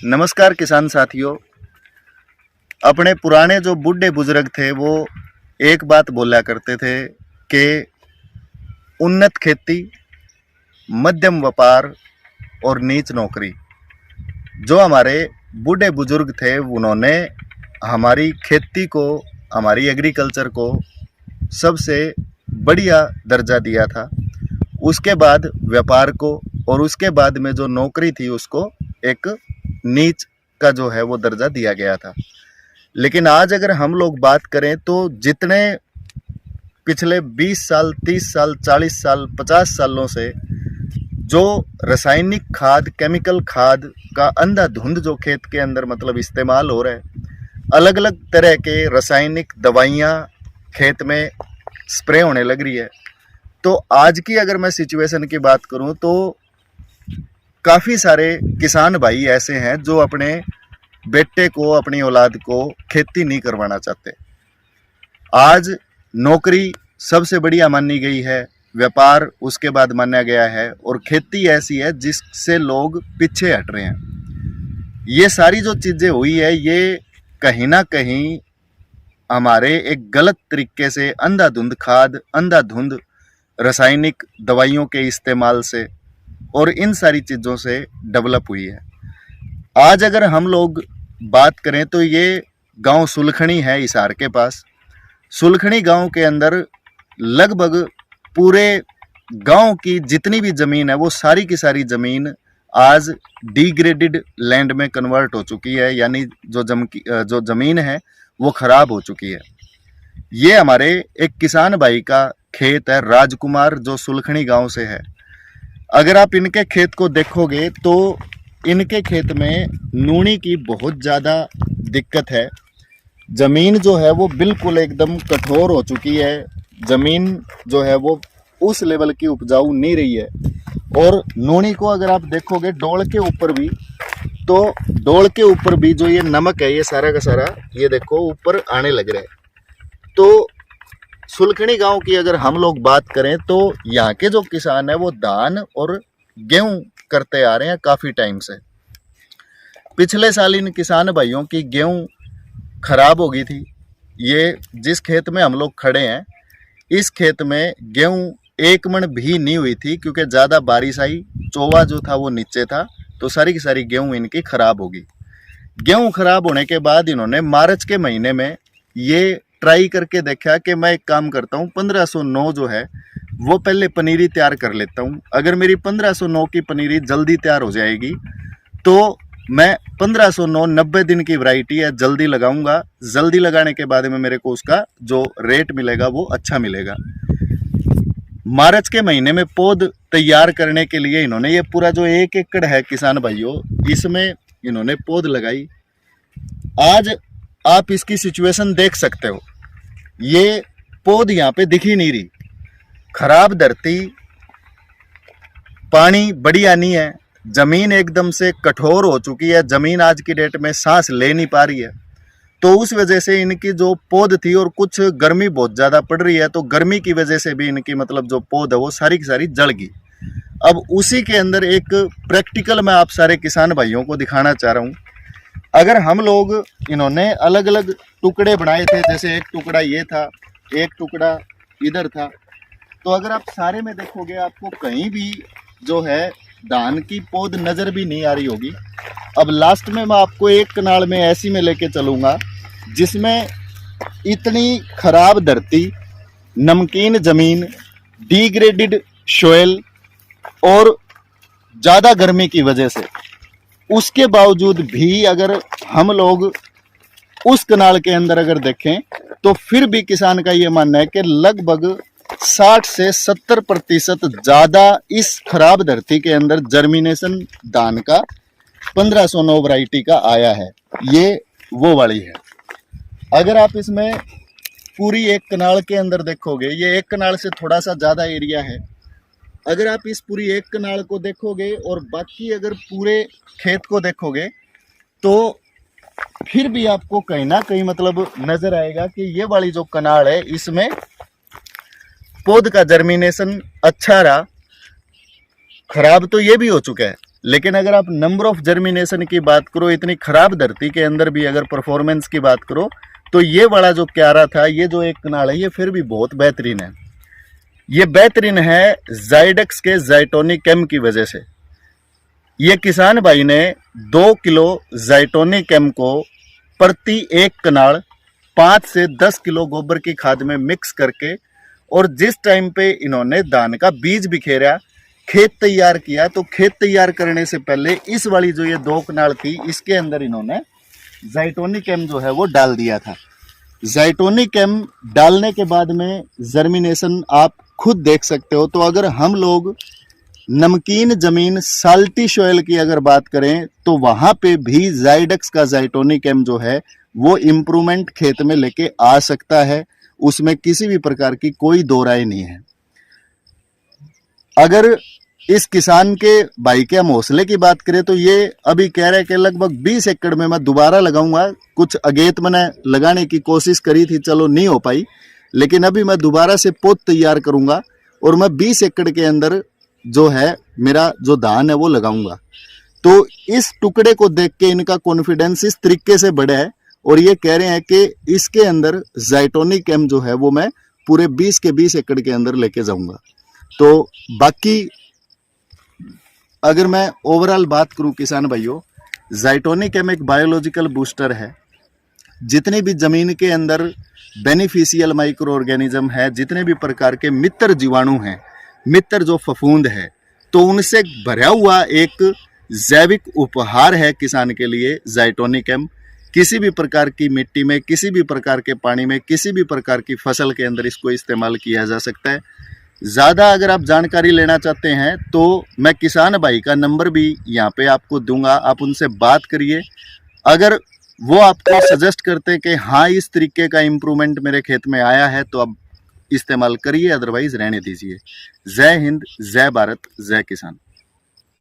नमस्कार किसान साथियों। अपने पुराने जो बूढ़े बुजुर्ग थे वो एक बात बोला करते थे कि उन्नत खेती, मध्यम व्यापार और नीच नौकरी। जो हमारे बूढ़े बुजुर्ग थे उन्होंने हमारी खेती को, हमारी एग्रीकल्चर को सबसे बढ़िया दर्जा दिया था। उसके बाद व्यापार को और उसके बाद में जो नौकरी थी उसको एक नीच का जो है वो दर्जा दिया गया था। लेकिन आज अगर हम लोग बात करें तो जितने पिछले 20 साल, 30 साल, 40 साल, 50 सालों से जो रासायनिक खाद, केमिकल खाद का अंधाधुंध जो खेत के अंदर मतलब इस्तेमाल हो रहा है, अलग अलग तरह के रासायनिक दवाइयाँ खेत में स्प्रे होने लग रही है। तो आज की अगर मैं सिचुएशन की बात करूं तो काफ़ी सारे किसान भाई ऐसे हैं जो अपने बेटे को, अपनी औलाद को खेती नहीं करवाना चाहते। आज नौकरी सबसे बढ़िया मानी गई है, व्यापार उसके बाद माना गया है और खेती ऐसी है जिससे लोग पीछे हट रहे हैं। ये सारी जो चीज़ें हुई है ये कहीं ना कहीं हमारे एक गलत तरीके से अंधाधुंध खाद, अंधाधुंध रासायनिक दवाइयों के इस्तेमाल से और इन सारी चीज़ों से डेवलप हुई है। आज अगर हम लोग बात करें तो ये गांव सुलखणी है हिसार के पास। सुलखणी गांव के अंदर लगभग पूरे गांव की जितनी भी ज़मीन है वो सारी की सारी ज़मीन आज डिग्रेडेड लैंड में कन्वर्ट हो चुकी है, यानी जो ज़मीन है वो ख़राब हो चुकी है। ये हमारे एक किसान भाई का खेत है, राजकुमार, जो सुलखणी गांव से है। अगर आप इनके खेत को देखोगे तो इनके खेत में नूनी की बहुत ज़्यादा दिक्कत है। ज़मीन जो है वो बिल्कुल एकदम कठोर हो चुकी है। ज़मीन जो है वो उस लेवल की उपजाऊ नहीं रही है। और नूनी को अगर आप देखोगे डोल के ऊपर भी, तो डोल के ऊपर भी जो ये नमक है ये सारा का सारा ये देखो ऊपर आने लग रहा है। तो सुलखणी गांव की अगर हम लोग बात करें तो यहाँ के जो किसान है वो धान और गेहूं करते आ रहे हैं काफ़ी टाइम से। पिछले साल इन किसान भाइयों की गेहूं खराब हो गई थी। ये जिस खेत में हम लोग खड़े हैं इस खेत में गेहूं एक मन भी नहीं हुई थी क्योंकि ज़्यादा बारिश आई, चोवा जो था वो नीचे था, तो सारी की सारी गेहूं इनकी खराब होगी। गेहूं खराब होने के बाद इन्होंने मार्च के महीने में ये ट्राई करके देखा कि मैं एक काम करता हूँ, 1509 जो है वो पहले पनीरी तैयार कर लेता हूँ। अगर मेरी 1509 की पनीरी जल्दी तैयार हो जाएगी तो मैं 1509 90 दिन की वैरायटी है, जल्दी लगाऊंगा। जल्दी लगाने के बाद में मेरे को उसका जो रेट मिलेगा वो अच्छा मिलेगा। मार्च के महीने में पौध तैयार करने के लिए इन्होंने ये पूरा जो 1 एकड़ है किसान भाइयों, इसमें इन्होंने पौध लगाई। आज आप इसकी सिचुएशन देख सकते हो, ये पौध यहाँ पे दिख ही नहीं रही। खराब धरती, पानी बढ़िया नहीं है, ज़मीन एकदम से कठोर हो चुकी है, ज़मीन आज की डेट में सांस ले नहीं पा रही है। तो उस वजह से इनकी जो पौध थी, और कुछ गर्मी बहुत ज़्यादा पड़ रही है तो गर्मी की वजह से भी इनकी मतलब जो पौध है वो सारी की सारी जल गई। अब उसी के अंदर एक प्रैक्टिकल मैं आप सारे किसान भाइयों को दिखाना चाह रहा हूँ। अगर हम लोग, इन्होंने अलग अलग टुकड़े बनाए थे, जैसे एक टुकड़ा ये था, एक टुकड़ा इधर था, तो अगर आप सारे में देखोगे आपको कहीं भी जो है धान की पौध नज़र भी नहीं आ रही होगी। अब लास्ट में मैं आपको एक कनाल में ऐसी में लेके चलूँगा जिसमें इतनी खराब धरती, नमकीन ज़मीन, डिग्रेडेड सोइल और ज़्यादा गर्मी की वजह से, उसके बावजूद भी अगर हम लोग उस कनाल के अंदर अगर देखें तो फिर भी किसान का ये मानना है कि लगभग 60 से 70% ज़्यादा इस खराब धरती के अंदर जर्मिनेशन धान का 1509 वैरायटी का आया है। ये वो वाली है। अगर आप इसमें पूरी एक कनाल के अंदर देखोगे, ये एक कनाल से थोड़ा सा ज़्यादा एरिया है, अगर आप इस पूरी एक कनाल को देखोगे और बाकी अगर पूरे खेत को देखोगे तो फिर भी आपको कहीं ना कहीं मतलब नज़र आएगा कि ये वाली जो कनाल है इसमें पौध का जर्मिनेशन अच्छा रहा। खराब तो ये भी हो चुका है, लेकिन अगर आप नंबर ऑफ जर्मिनेशन की बात करो, इतनी खराब धरती के अंदर भी अगर परफॉर्मेंस की बात करो, तो ये वाला जो क्यारा था, ये जो एक कनाल है, ये फिर भी बहुत बेहतरीन है। ये बेहतरीन है जाइडेक्स के जाइटोनिकम की वजह से। ये किसान भाई ने 2 किलो जाइटोनिकम को प्रति एक कनाल 5 से 10 किलो गोबर की खाद में मिक्स करके, और जिस टाइम पे इन्होंने धान का बीज बिखेरा, खेत तैयार किया, तो खेत तैयार करने से पहले इस वाली जो ये 2 कनाल थी, इसके अंदर इन्होंने जाइटोनिकम जो है वो डाल दिया था। जाइटोनिकम डालने के बाद में जर्मिनेशन आप खुद देख सकते हो। तो अगर हम लोग नमकीन जमीन साल्टी सॉइल की अगर बात करें, तो वहां पे भी जाइडेक्स का जाइटोनिकम जो है वो इम्प्रूवमेंट खेत में लेके आ सकता है, उसमें किसी भी प्रकार की कोई दो राय नहीं है। अगर इस किसान के भाई के हम हौसले की बात करें, तो ये अभी कह रहे हैं कि लगभग 20 एकड़ में मैं दोबारा लगाऊंगा। कुछ अगेत मैंने लगाने की कोशिश करी थी, चलो नहीं हो पाई, लेकिन अभी मैं दोबारा से पोत तैयार करूंगा और मैं 20 एकड़ के अंदर जो है मेरा जो धान है वो लगाऊंगा। तो इस टुकड़े को देख के इनका कॉन्फिडेंस इस तरीके से बढ़ा है, और ये कह रहे हैं कि इसके अंदर जाइटोनिकम जो है वो मैं पूरे 20 के 20 एकड़ के अंदर लेके जाऊंगा। तो बाकी अगर मैं ओवरऑल बात करूं किसान भाइयों, जाइटोनिकम एक बायोलॉजिकल बूस्टर है। जितने भी जमीन के अंदर बेनिफिशियल माइक्रो ऑर्गेनिज्म है, जितने भी प्रकार के मित्र जीवाणु हैं, मित्र जो फफूंद है, तो उनसे भरा हुआ एक जैविक उपहार है किसान के लिए जाइटोनिकम। किसी भी प्रकार की मिट्टी में, किसी भी प्रकार के पानी में, किसी भी प्रकार की फसल के अंदर इसको इस्तेमाल किया जा सकता है। ज़्यादा अगर आप जानकारी लेना चाहते हैं तो मैं किसान भाई का नंबर भी यहाँ पे आपको दूंगा, आप उनसे बात करिए। अगर वो आपको सजेस्ट करते हैं कि हाँ इस तरीके का इम्प्रूवमेंट मेरे खेत में आया है, तो आप इस्तेमाल करिए, अदरवाइज रहने दीजिए। जय हिंद, जय भारत, जय किसान।